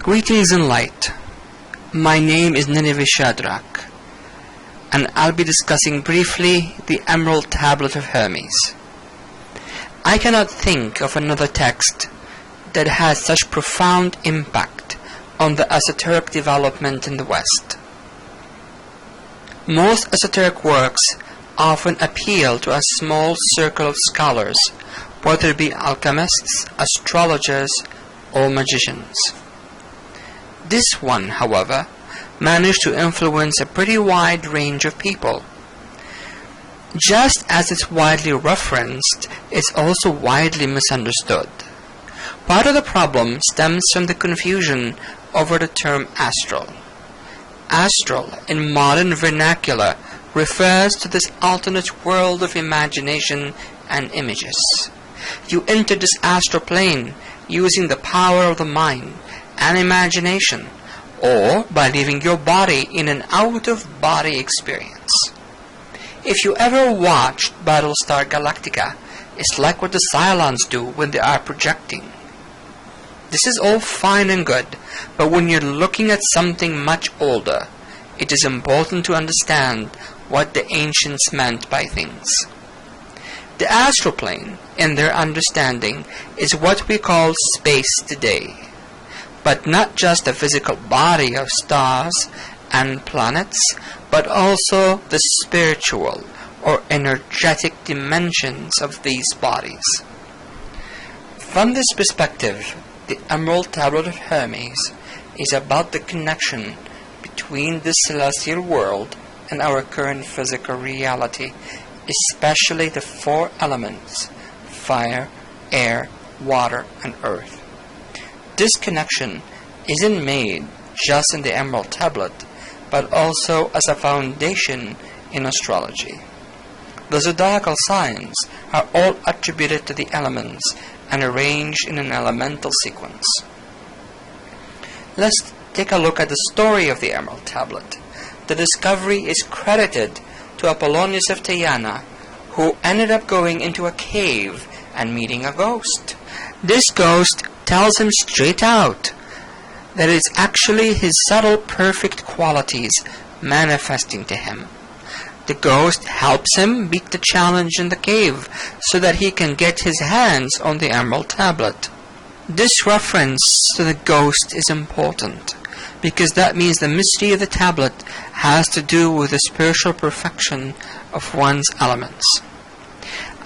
Greetings in light. My name is Nineveh Shadarch, and I'll be discussing briefly the Emerald Tablet of Hermes. I cannot think of another text that has such profound impact on the esoteric development in the West. Most esoteric works often appeal to a small circle of scholars, whether it be alchemists, astrologers, or magicians. This one, however, managed to influence a pretty wide range of people. Just as it's widely referenced, it's also widely misunderstood. Part of the problem stems from the confusion over the term astral. Astral, in modern vernacular, refers to this alternate world of imagination and images. You enter this astral plane using the power of the mind and imagination, or by leaving your body in an out-of-body experience. If you ever watched Battlestar Galactica, it's like what the Cylons do when they are projecting. This is all fine and good, but when you're looking at something much older, it is important to understand what the ancients meant by things. The astral plane, in their understanding, is what we call space today, but not just the physical body of stars and planets, but also the spiritual or energetic dimensions of these bodies. From this perspective, the Emerald Tablet of Hermes is about the connection between this celestial world and our current physical reality, especially the four elements: fire, air, water, and earth. This connection isn't made just in the Emerald Tablet, but also as a foundation in astrology. The zodiacal signs are all attributed to the elements and arranged in an elemental sequence. Let's take a look at the story of the Emerald Tablet. The discovery is credited to Apollonius of Tyana, who ended up going into a cave and meeting a ghost. This ghost tells him straight out that it's actually his subtle perfect qualities manifesting to him. The ghost helps him beat the challenge in the cave so that he can get his hands on the Emerald Tablet. This reference to the ghost is important because that means the mystery of the tablet has to do with the spiritual perfection of one's elements.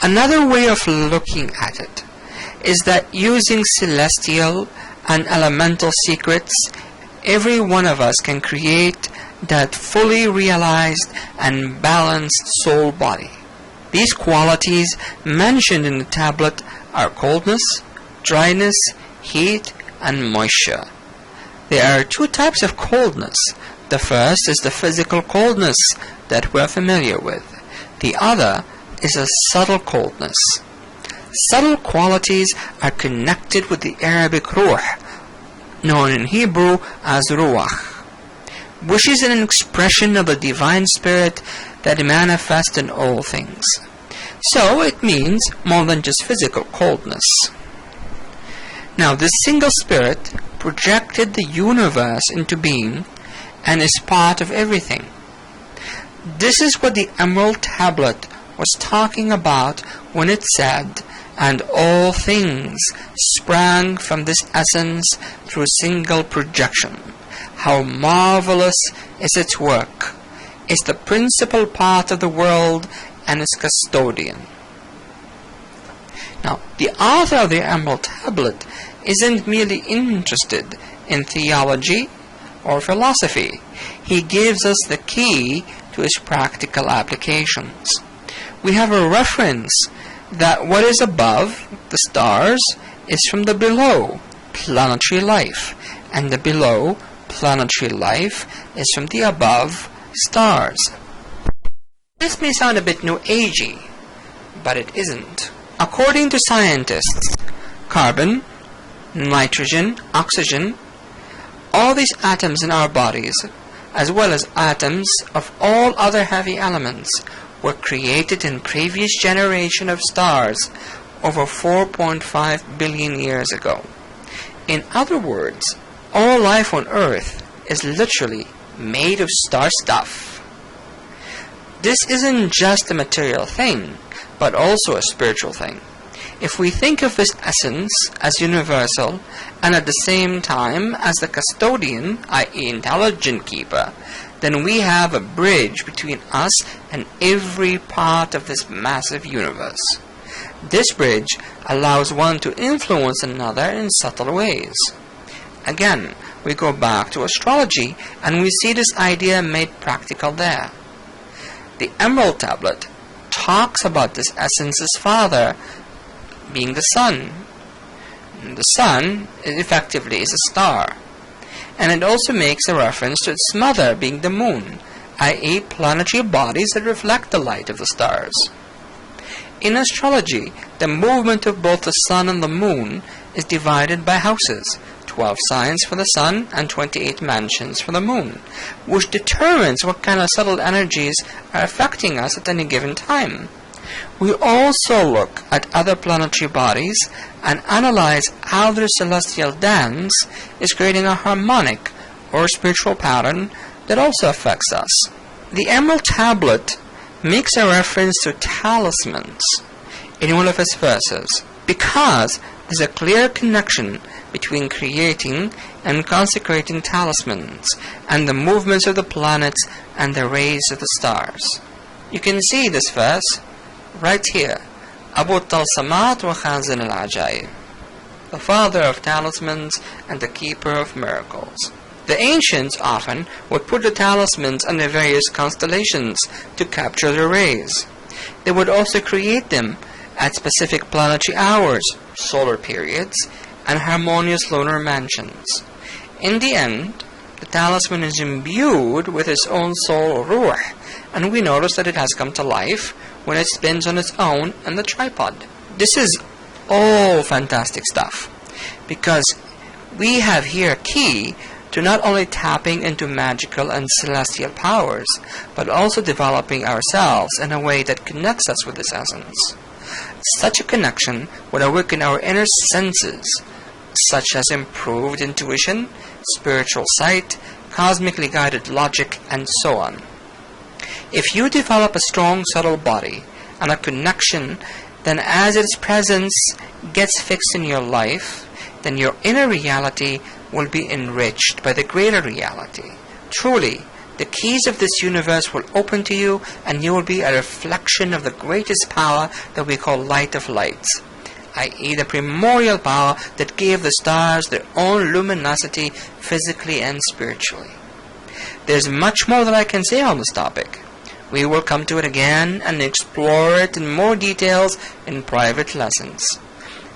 Another way of looking at it is that using celestial and elemental secrets, every one of us can create that fully realized and balanced soul body. These qualities mentioned in the tablet are coldness, dryness, heat, and moisture. There are two types of coldness. The first is the physical coldness that we're familiar with. The other is a subtle coldness. Subtle qualities are connected with the Arabic ruh, known in Hebrew as ruach, which is an expression of the divine spirit that manifests in all things. So it means more than just physical coldness. Now, this single spirit projected the universe into being and is part of everything. This is what the Emerald Tablet was talking about when it said, "And all things sprang from this essence through single projection. How marvelous is its work! It's the principal part of the world and its custodian." Now, the author of the Emerald Tablet isn't merely interested in theology or philosophy. He gives us the key to his practical applications. We have a reference that what is above, the stars, is from the below, planetary life, and the below, planetary life, is from the above, stars. This may sound a bit New Agey, but it isn't. According to scientists, carbon, nitrogen, oxygen, all these atoms in our bodies, as well as atoms of all other heavy elements, were created in previous generation of stars over 4.5 billion years ago. In other words, all life on Earth is literally made of star stuff. This isn't just a material thing, but also a spiritual thing. If we think of this essence as universal and at the same time as the custodian, i.e. intelligent keeper, then we have a bridge between us and every part of this massive universe. This bridge allows one to influence another in subtle ways. Again, we go back to astrology and we see this idea made practical there. The Emerald Tablet talks about this essence's father being the sun. The sun effectively is a star. And it also makes a reference to its mother being the moon, i.e. planetary bodies that reflect the light of the stars. In astrology, the movement of both the sun and the moon is divided by houses, 12 signs for the sun and 28 mansions for the moon, which determines what kind of subtle energies are affecting us at any given time. We also look at other planetary bodies and analyze how their celestial dance is creating a harmonic or spiritual pattern that also affects us. The Emerald Tablet makes a reference to talismans in one of its verses because there's a clear connection between creating and consecrating talismans and the movements of the planets and the rays of the stars. You can see this verse right here. Abu Talsamat wa Khazin al-Ajaib, the father of talismans and the keeper of miracles. The ancients often would put the talismans under various constellations to capture the rays. They would also create them at specific planetary hours, solar periods, and harmonious lunar mansions. In the end, the talisman is imbued with its own soul, ruh, and we notice that it has come to life when it spins on its own in the tripod. This is all fantastic stuff, because we have here a key to not only tapping into magical and celestial powers, but also developing ourselves in a way that connects us with this essence. Such a connection would awaken our inner senses, such as improved intuition, spiritual sight, cosmically guided logic, and so on. If you develop a strong, subtle body and a connection, then as its presence gets fixed in your life, then your inner reality will be enriched by the greater reality. Truly, the keys of this universe will open to you, and you will be a reflection of the greatest power that we call light of lights, i.e. the primordial power that gave the stars their own luminosity physically and spiritually. There's much more that I can say on this topic. We will come to it again and explore it in more details in private lessons.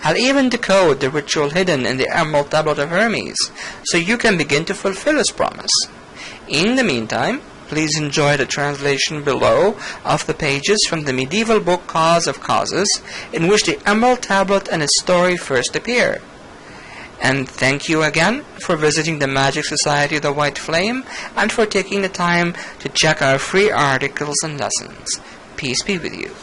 I'll even decode the ritual hidden in the Emerald Tablet of Hermes, so you can begin to fulfill its promise. In the meantime, please enjoy the translation below of the pages from the medieval book Cause of Causes, in which the Emerald Tablet and its story first appear. And thank you again for visiting the Magic Society of the White Flame and for taking the time to check our free articles and lessons. Peace be with you.